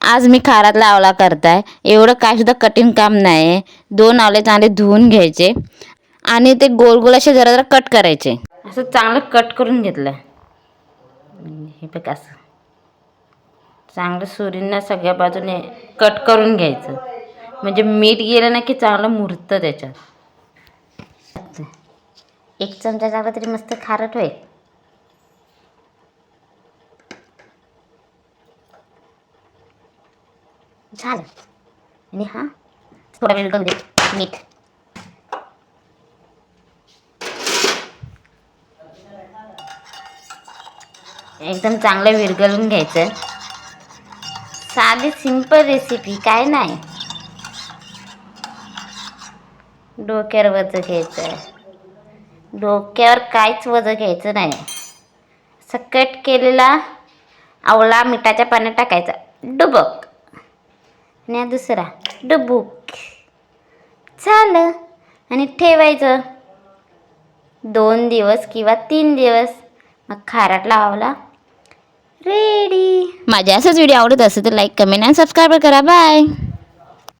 आज मी खारातला आवळा करताय. एवढं काय सुद्धा कठीण काम नाही आहे. 2 आवळे चांगले धुवून घ्यायचे आणि ते गोल गोल असे जरा जरा कट करायचे. असं चांगलं कट करून घेतलं. हे बघ असं चांगलं सुरींना सगळ्या बाजूने कट करून घ्यायचं. म्हणजे मीठ गेलं ना की चांगलं मुरतं त्याच्यात. 1 चमचा टाकला तरी मस्त खारट होईल. झालं. आणि हा थोडा वेळ गळू दे. मीठ एकदम चांगलं विरघळून घ्यायचं. साधी सिंपल रेसिपी काय नाही. डोक्यावर वजं घ्यायचं आहे. डोक्यावर काहीच वजं घ्यायचं नाही. सकट केलेला आवळा मिठाच्या पाण्यात टाकायचा डुबक आणि दुसरा डुबुक झालं आणि ठेवायचं 2 दिवस किंवा 3 दिवस. मग खारातला आवळा रेडी. माझे असेच व्हिडिओ आवडत असेल तर लाईक कमेंट आणि सबस्क्राईब करा. बाय.